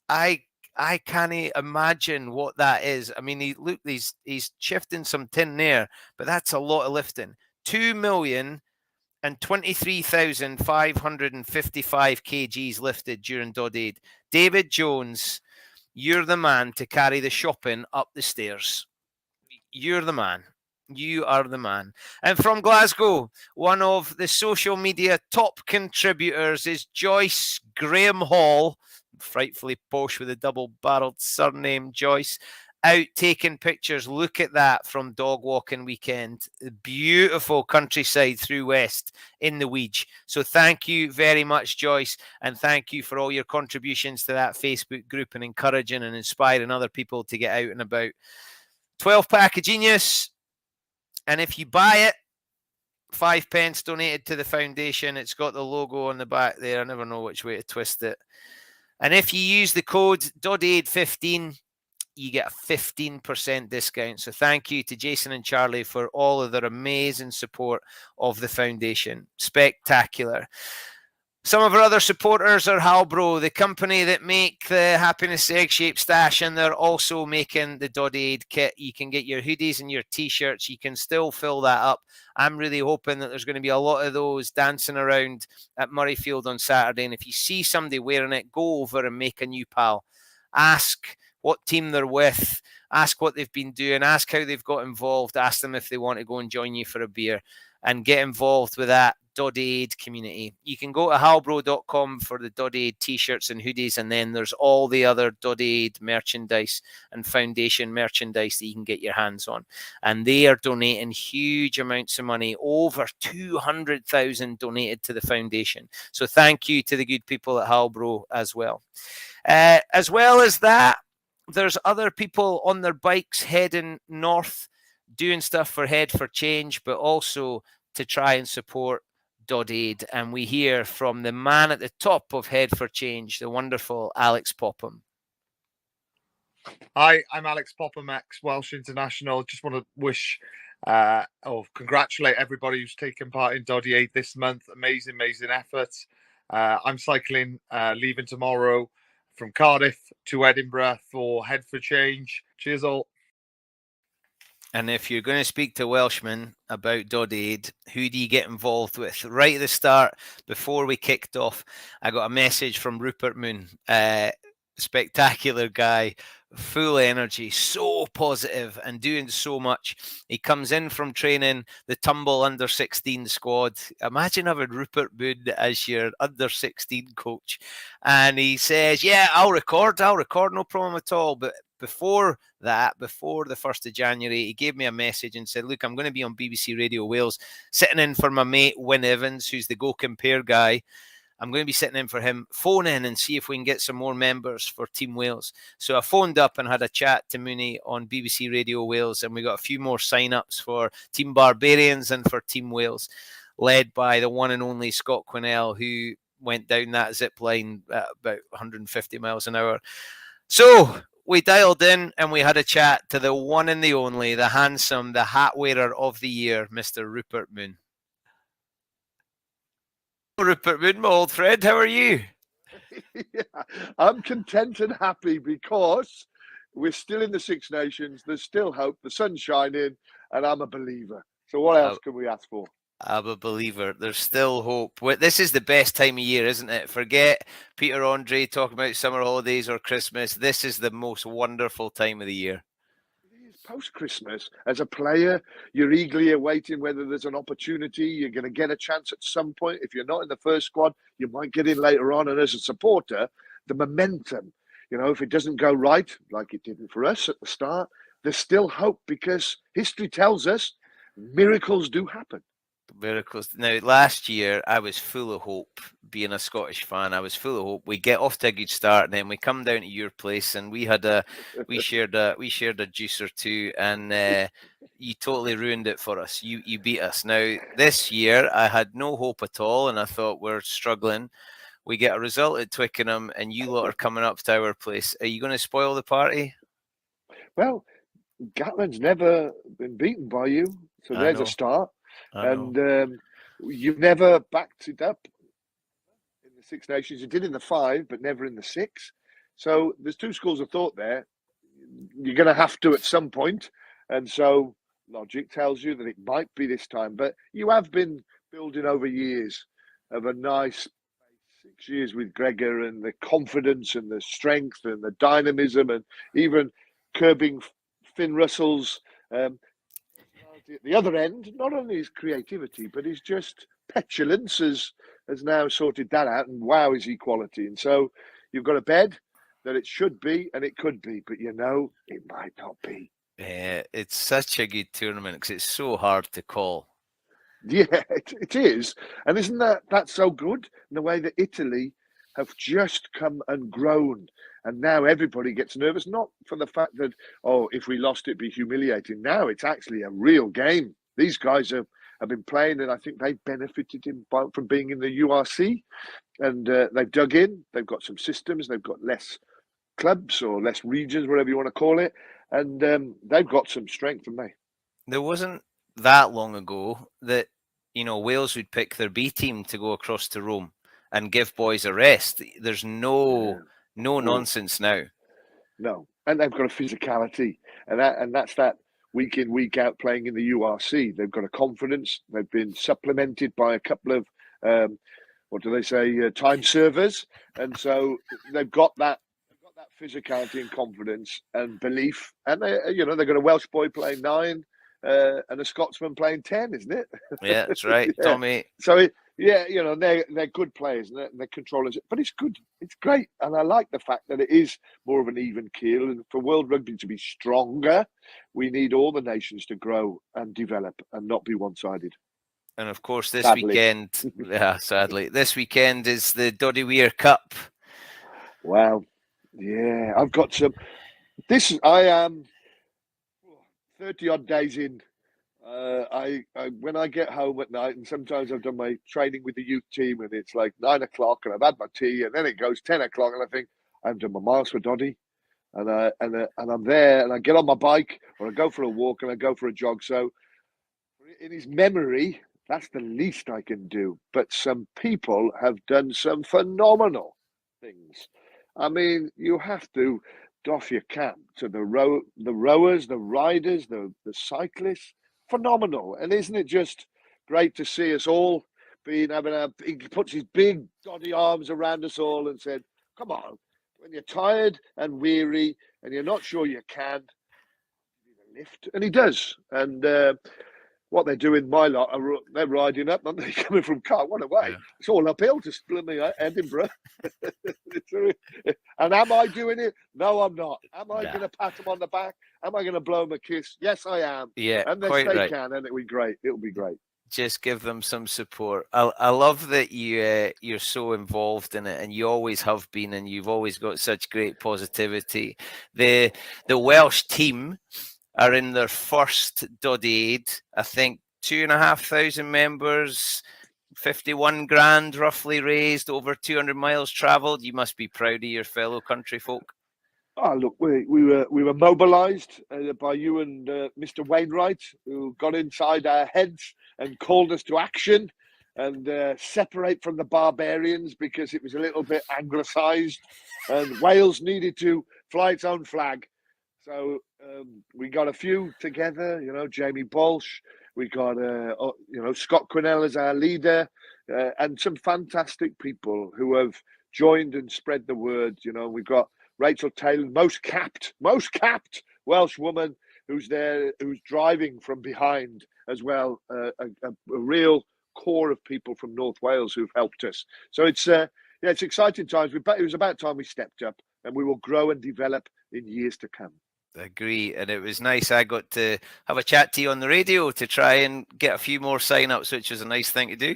I can't imagine what that is. I mean, he's shifting some tin there, but that's a lot of lifting. 2,023,555 kgs lifted during Doddie Aid. David Jones, you're the man to carry the shopping up the stairs. You're the man. You are the man. And from Glasgow, one of the social media top contributors is Joyce Graham Hall, frightfully posh with a double-barreled surname, Joyce, out taking pictures. Look at that from dog walking weekend. Beautiful countryside through West in the Weege. So thank you very much, Joyce, and thank you for all your contributions to that Facebook group and encouraging and inspiring other people to get out and about. 12-pack of Genius, and if you buy it, 5 pence donated to the foundation. It's got the logo on the back there. I never know which way to twist it. And if you use the code Doddie Aid 15, you get a 15% discount. So thank you to Jason and Charlie for all of their amazing support of the foundation. Spectacular. Some of our other supporters are Halbro, the company that make the Happiness Egg-shaped stash, and they're also making the Doddie Aid kit. You can get your hoodies and your T-shirts. You can still fill that up. I'm really hoping that there's going to be a lot of those dancing around at Murrayfield on Saturday. And if you see somebody wearing it, go over and make a new pal. Ask what team they're with. Ask what they've been doing. Ask how they've got involved. Ask them if they want to go and join you for a beer. And get involved with that Doddie Aid community. You can go to halbro.com for the Doddie Aid t-shirts and hoodies, and then there's all the other Doddie Aid merchandise and foundation merchandise that you can get your hands on. And they are donating huge amounts of money, over 200,000 donated to the foundation. So thank you to the good people at Halbro as well. As well as that, there's other people on their bikes heading north, doing stuff for Head for Change, but also to try and support Doddie Aid. And we hear from the man at the top of Head for Change, the wonderful Alex Popham. Hi, I'm Alex Popham, ex-Welsh International. Just want to wish congratulate everybody who's taken part in Doddie Aid this month. Amazing effort. I'm cycling, leaving tomorrow from Cardiff to Edinburgh for Head for Change. Cheers all. And if you're going to speak to Welshmen about Doddie Aid, who do you get involved with? Right at the start, before we kicked off, I got a message from Rupert Moon, spectacular guy, full energy, so positive and doing so much. He comes in from training the Tumble under-16 squad. Imagine having Rupert Moon as your under-16 coach. And he says, yeah, I'll record, no problem at all. But before that, before the 1st of January, he gave me a message and said, look, I'm going to be on BBC Radio Wales, sitting in for my mate, Wyn Evans, who's the Go Compare guy. I'm going to be sitting in for him. Phone in and see if we can get some more members for Team Wales. So I phoned up and had a chat to Mooney on BBC Radio Wales, and we got a few more sign-ups for Team Barbarians and for Team Wales, led by the one and only Scott Quinnell, who went down that zip line at about 150 miles an hour. So we dialed in and we had a chat to the one and the only, the handsome, the hat wearer of the year, Mr. Rupert Moon. Rupert Moon, my old friend, how are you? Yeah, I'm content and happy because we're still in the Six Nations. There's still hope. The sun's shining, and I'm a believer. So what else can we ask for? I'm a believer. There's still hope. This is the best time of year, isn't it? Forget Peter Andre talking about summer holidays or Christmas. This is the most wonderful time of the year. Post-Christmas, as a player, you're eagerly awaiting whether there's an opportunity. You're going to get a chance at some point. If you're not in the first squad, you might get in later on. And as a supporter, the momentum, if it doesn't go right, like it didn't for us at the start, there's still hope because history tells us miracles do happen. Miracles. Now, last year, I was full of hope, being a Scottish fan. I was full of hope. We get off to a good start, and then we come down to your place, and we shared a juice or two, and you totally ruined it for us. You beat us. Now, this year, I had no hope at all, and I thought we're struggling. We get a result at Twickenham, and you lot are coming up to our place. Are you going to spoil the party? Well, Gatland's never been beaten by you, so there's a start. And you've never backed it up in the the Six Nations. He did in the 5, but never in the 6. So there's two schools of thought there. You're going to have to at some point, and so logic tells you that it might be this time. But you have been building over years of a nice 6 years with Gregor, and the confidence and the strength and the dynamism, and even curbing Finn Russell's at the other end. Not only his creativity, but his just petulance has now sorted that out. And wow, is he quality! And so you've got a bed that it should be, and it could be, but it might not be. Yeah, it's such a good tournament because it's so hard to call. Yeah, it is. And isn't that so good in the way that Italy have just come and grown? And now everybody gets nervous, not for the fact that, if we lost, it'd be humiliating. Now it's actually a real game. These guys have been playing, and I think they've benefited from being in the URC. And they've dug in. They've got some systems. They've got less clubs or less regions, whatever you want to call it. And they've got some strength, haven't they? There wasn't that long ago that, Wales would pick their B team to go across to Rome and give boys a rest. There's no nonsense now. No. And they've got a physicality. And that's that week in, week out playing in the URC. They've got a confidence. They've been supplemented by a couple of, time servers. And so they've got that physicality and confidence and belief. And they've got a Welsh boy playing 9 and a Scotsman playing 10, isn't it? Yeah, that's right, yeah. Tommy. So they're good players and they're controllers, but it's good. It's great, and I like the fact that it is more of an even keel. And for World Rugby to be stronger, we need all the nations to grow and develop and not be one-sided. And of course, this Sadly. weekend, sadly, this weekend is the Doddie Weir Cup. Wow. Yeah, I've got some. I am 30 odd days in. I when I get home at night, and sometimes I've done my training with the youth team, and it's like 9 o'clock, and I've had my tea, and then it goes 10 o'clock, and I think I've done my miles for Doddie, and I'm there, and I get on my bike, or I go for a walk, and I go for a jog. So in his memory, that's the least I can do. But some people have done some phenomenal things. I mean, you have to doff your cap to the rowers, the riders, the cyclists. Phenomenal. And isn't it just great to see us all he puts his big Doddie arms around us all and said, come on, when you're tired and weary and you're not sure you can, lift. And he does. And what they're doing, my lot, they're riding up, aren't they? Coming from Cardiff. What a way. Yeah. It's all uphill to Edinburgh. And am I doing it? No, I'm not. Am I going to pat them on the back? Am I going to blow them a kiss? Yes, I am. Yeah, and quite they right. can, and it'll be great. It'll be great. Just give them some support. I love that you're so involved in it, and you always have been, and you've always got such great positivity. The Welsh team are in their first Doddie Aid. I think 2,500 members, 51 grand roughly raised, over 200 miles travelled. You must be proud of your fellow country folk. Oh, look, we were mobilised by you and Mr. Wainwright, who got inside our heads and called us to action and separate from the barbarians because it was a little bit anglicised, and Wales needed to fly its own flag. So we got a few together, Jamie Bolsh. We got, Scott Quinnell as our leader, and some fantastic people who have joined and spread the word. We've got Rachel Taylor, most capped Welsh woman who's there, who's driving from behind as well. A real core of people from North Wales who've helped us. So it's exciting times. It was about time we stepped up, and we will grow and develop in years to come. Agree, and it was nice. I got to have a chat to you on the radio to try and get a few more sign-ups, which was a nice thing to do.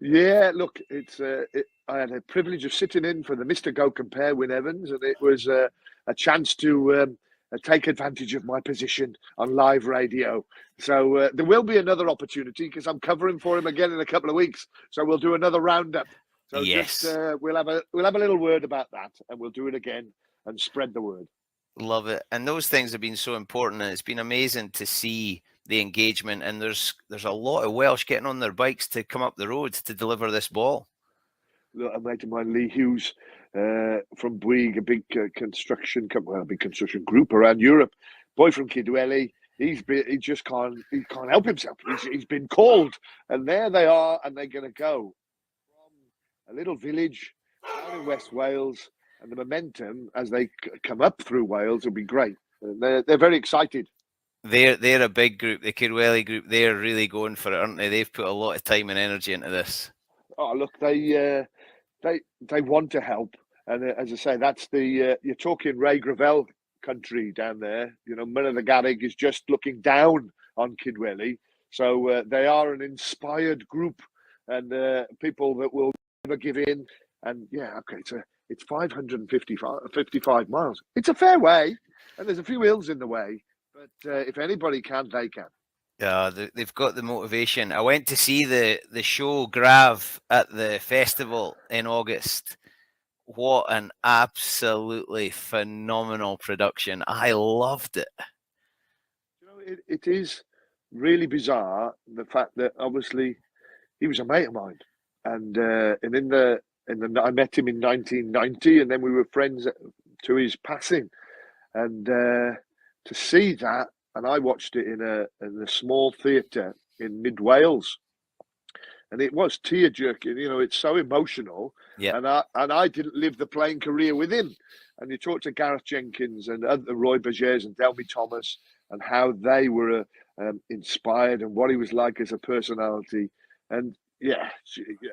Yeah, look, I had a privilege of sitting in for the Mr. Go Compare with Evans, and it was a chance to take advantage of my position on live radio. So there will be another opportunity because I'm covering for him again in a couple of weeks. So we'll do another roundup. So yes, we'll have a little word about that, and we'll do it again and spread the word. Love it. And those things have been so important, and it's been amazing to see the engagement. And there's a lot of Welsh getting on their bikes to come up the road to deliver this ball. a mate of mine, Lee Hughes, from Bouygues, a big construction company, well, a big construction group around Europe. Boy from Kidwelly. He just can't help himself. He's been called, and there they are, and they're going to go from a little village down in West Wales, and the momentum as they come up through Wales will be great. They're very excited. They're a big group, the Kidwelly group. They're really going for it, aren't they? They've put a lot of time and energy into this. Oh, look, they want to help, and as I say, that's the you're talking Ray Gravel country down there. You know, Mynydda Garrig is just looking down on Kidwelly, so they are an inspired group, and people that will never give in. And yeah, okay, it's 555 miles. It's a fair way, and there's a few hills in the way. But if anybody can, they can. Yeah, they've got the motivation. I went to see the show Grav at the festival in August. What an absolutely phenomenal production. I loved it. You know, it is really bizarre, the fact that obviously he was a mate of mine. And I met him in 1990, and then we were friends to his passing. And to see that, and I watched it in a small theatre in mid Wales, and it was tear jerking. You know, it's so emotional. Yeah. And I didn't live the playing career with him. And you talk to Gareth Jenkins and Roy Bergers and Delmy Thomas, and how they were inspired and what he was like as a personality. And yeah,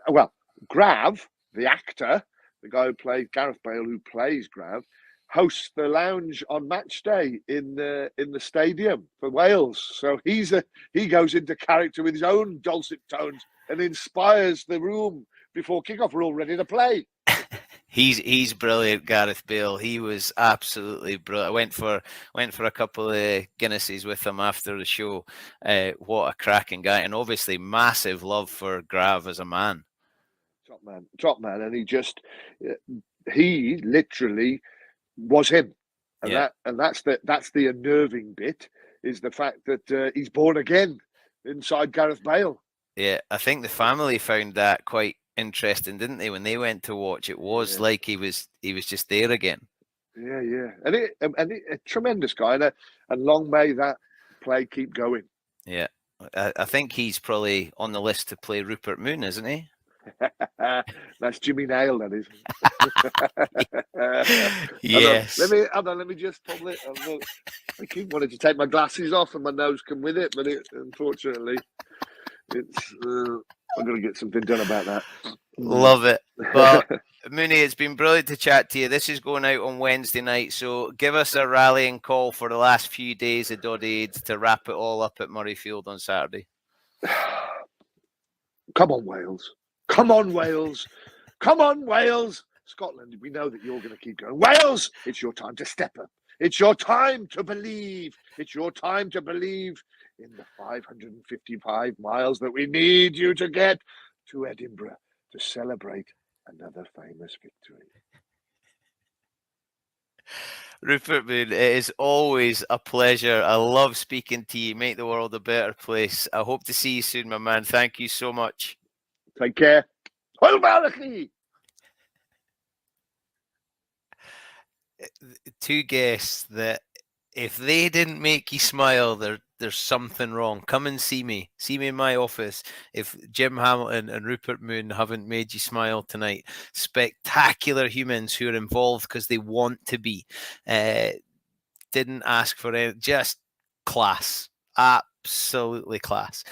well, Grav, the actor, the guy who plays Gareth Bale, who plays Grav, hosts the lounge on match day in the stadium for Wales. So he goes into character with his own dulcet tones and inspires the room before kickoff. We're all ready to play. He's brilliant, Gareth Bale. He was absolutely brilliant. I went for a couple of Guinnesses with him after the show. What a cracking guy, and obviously massive love for Grav as a man. Top man, and he literally was him, and Yeah. that's the unnerving bit, is the fact that he's born again inside Gareth Bale. Yeah, I think the family found that quite interesting, didn't they? When they went to watch, it was like he was just there again. Yeah, and a tremendous guy, and long may that play keep going. Yeah, I think he's probably on the list to play Rupert Moon, isn't he? That's Jimmy Nail, that is. Yes. Let me just probably. I keep wanting to take my glasses off, and my nose come with it, but unfortunately, it's. I'm going to get something done about that. Love it. Well, Mooney, it's been brilliant to chat to you. This is going out on Wednesday night, so give us a rallying call for the last few days of Doddie Aid to wrap it all up at Murrayfield on Saturday. Come on, Wales. Come on, Wales. Come on, Wales. Scotland, we know that you're going to keep going. Wales, it's your time to step up. It's your time to believe. It's your time to believe in the 555 miles that we need you to get to Edinburgh to celebrate another famous victory. Rupert Moon, it is always a pleasure. I love speaking to you. Make the world a better place. I hope to see you soon, my man. Thank you so much. Take care. Hwyl Barach. Two guests that if they didn't make you smile, there's something wrong. Come and see me. See me in my office. If Jim Hamilton and Rupert Moon haven't made you smile tonight, spectacular humans who are involved because they want to be. Didn't ask for it. Just class. Absolutely class.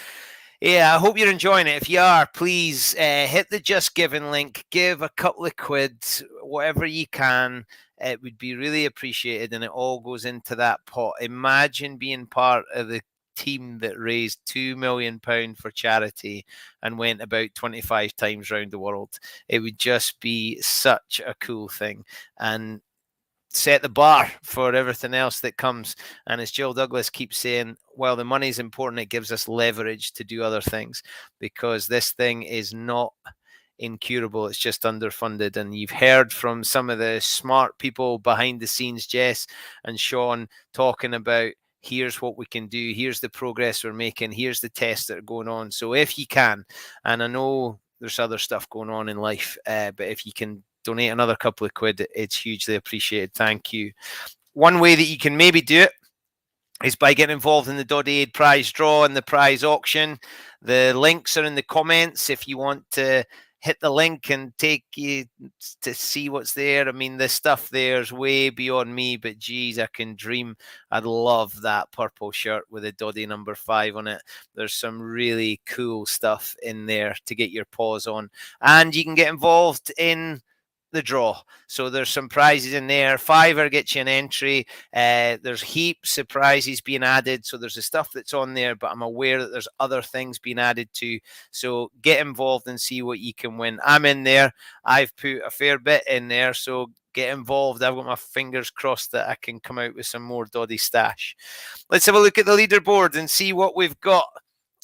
Yeah, I hope you're enjoying it. If you are, please hit the Just Giving link. Give a couple of quid, whatever you can. It would be really appreciated, and it all goes into that pot. Imagine being part of the team that raised £2 million for charity and went about 25 times around the world. It would just be such a cool thing. And set the bar for everything else that comes. And as Jill Douglas keeps saying, well, the money's important. It gives us leverage to do other things, because this thing is not incurable. It's just underfunded. And you've heard from some of the smart people behind the scenes, Jess and Sean, talking about here's what we can do. Here's the progress we're making. Here's the tests that are going on. So if you can, and I know there's other stuff going on in life. But if you can donate another couple of quid, it's hugely appreciated. Thank you. One way that you can maybe do it is by getting involved in the Doddie Aid prize draw and the prize auction. The links are in the comments if you want to hit the link and take you to see what's there. I mean, the stuff there is way beyond me, but geez, I can dream. I'd love that purple shirt with a Doddie number 5 on it. There's some really cool stuff in there to get your paws on. And you can get involved in the draw. So there's some prizes in there. £5 gets you an entry. There's heaps of prizes being added. So there's the stuff that's on there, but I'm aware that there's other things being added too. So get involved and see what you can win. I'm in there. I've put a fair bit in there. So get involved. I've got my fingers crossed that I can come out with some more Doddie stash. Let's have a look at the leaderboard and see what we've got.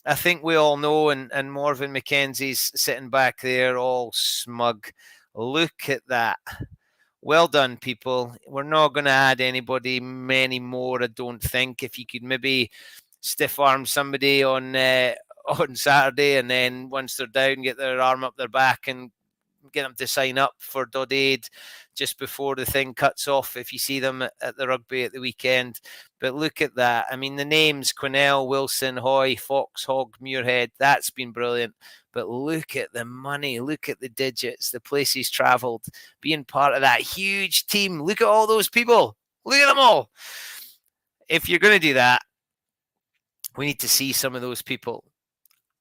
I think we all know, and Morven McKenzie's sitting back there all smug. Look at that. Well done, people. We're not going to add many more, I don't think. If you could maybe stiff arm somebody on Saturday, and then once they're down, get their arm up their back and get them to sign up for Doddie Aid just before the thing cuts off if you see them at the rugby at the weekend. But look at that. I mean, the names, Quinnell, Wilson, Hoy, Fox, Hogg, Muirhead, that's been brilliant. But look at the money, look at the digits, the places travelled, being part of that huge team. Look at all those people. Look at them all. If you're going to do that, we need to see some of those people.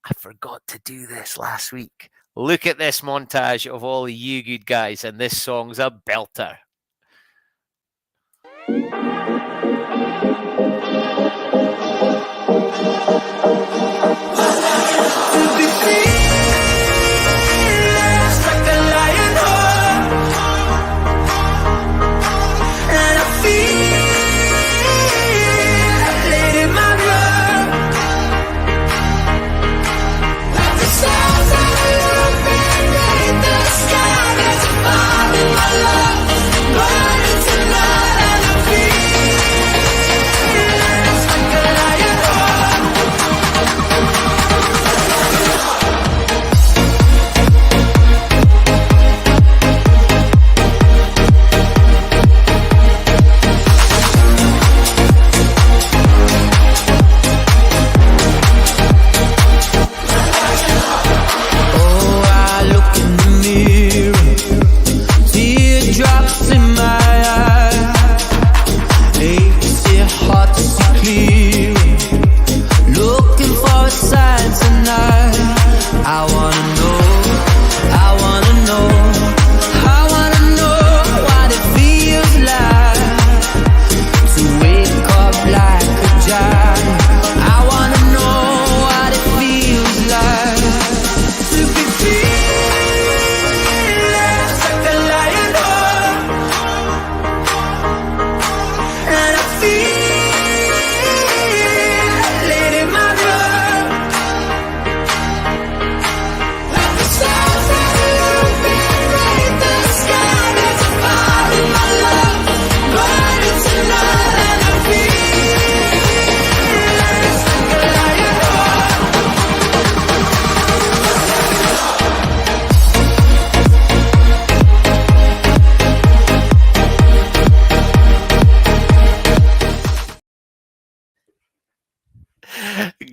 I forgot to do this last week. Look at this montage of all of you good guys, and this song's a belter.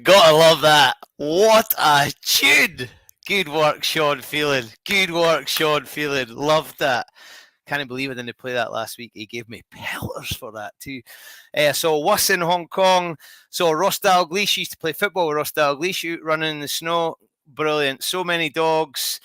Gotta love that. What a tune. Good work, Sean Phelan. Good work, Sean Phelan. Loved that. Can't believe I didn't play that last week. He gave me pelters for that too. So was in Hong Kong. So Ross Dalglish used to play football with Ross Dalglish, running in the snow. Brilliant. So many dogs.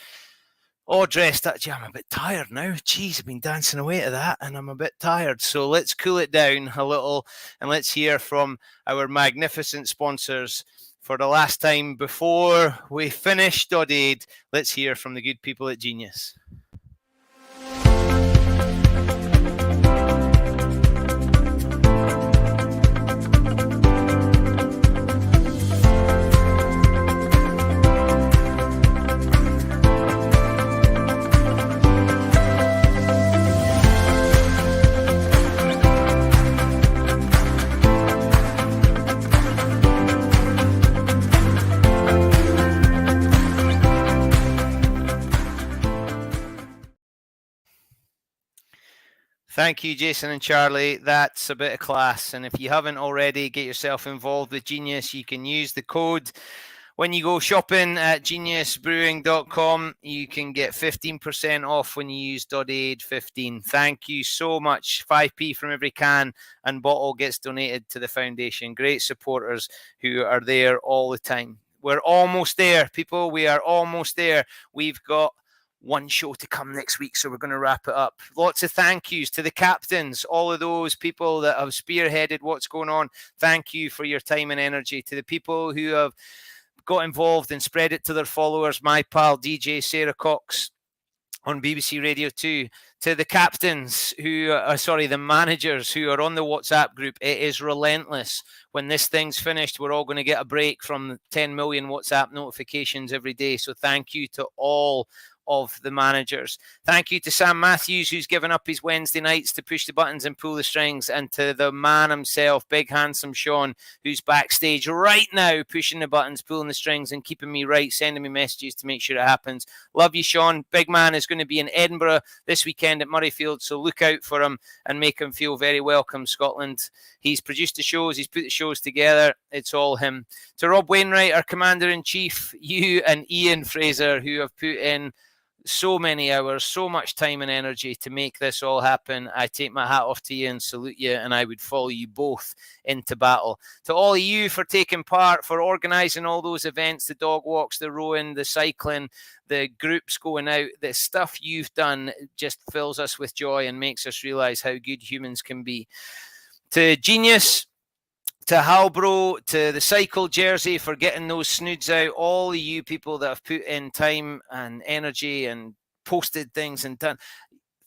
All dressed up. Gee, I'm a bit tired now. Jeez, I've been dancing away to that and I'm a bit tired. So let's cool it down a little and let's hear from our magnificent sponsors for the last time before we finish Doddie Aid. Let's hear from the good people at Genius. Thank you, Jason and Charlie. That's a bit of class. And if you haven't already, get yourself involved with Genius. You can use the code. When you go shopping at geniusbrewing.com, you can get 15% off when you use Doddie Aid 15. Thank you so much. 5p from every can and bottle gets donated to the foundation. Great supporters who are there all the time. We're almost there, people. We are almost there. We've got one show to come next week, so we're going to wrap it up. Lots of thank yous to the captains, all of those people that have spearheaded what's going on. Thank you for your time and energy. To the people who have got involved and spread it to their followers, my pal DJ Sarah Cox on BBC Radio 2, to the captains who the managers who are on the WhatsApp group. It is relentless. When this thing's finished, we're all going to get a break from 10 million WhatsApp notifications every day. So thank you to all of the managers. Thank you to Sam Matthews, who's given up his Wednesday nights to push the buttons and pull the strings, and to the man himself, big handsome Sean, who's backstage right now pushing the buttons, pulling the strings and keeping me right, sending me messages to make sure it happens. Love you, Sean. Big man is going to be in Edinburgh this weekend at Murrayfield, so look out for him and make him feel very welcome, Scotland. He's produced the shows, he's put the shows together. It's all him. To Rob Wainwright, our Commander-in-Chief, you and Ian Fraser, who have put in so many hours, so much time and energy to make this all happen. I take my hat off to you and salute you, and I would follow you both into battle. To all of you for taking part, for organising all those events, the dog walks, the rowing, the cycling, the groups going out, the stuff you've done just fills us with joy and makes us realise how good humans can be. To Genius, to Halbro, to the Cycle Jersey for getting those snoods out, all of you people that have put in time and energy and posted things and done,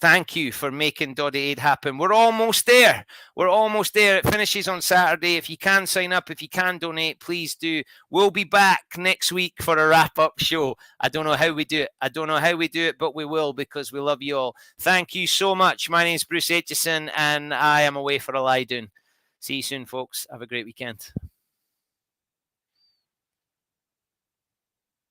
thank you for making Doddie Aid happen. We're almost there. We're almost there. It finishes on Saturday. If you can sign up, if you can donate, please do. We'll be back next week for a wrap-up show. I don't know how we do it. But we will, because we love you all. Thank you so much. My name is Bruce Aitchison, and I am away for a lie down. See you soon, folks. Have a great weekend.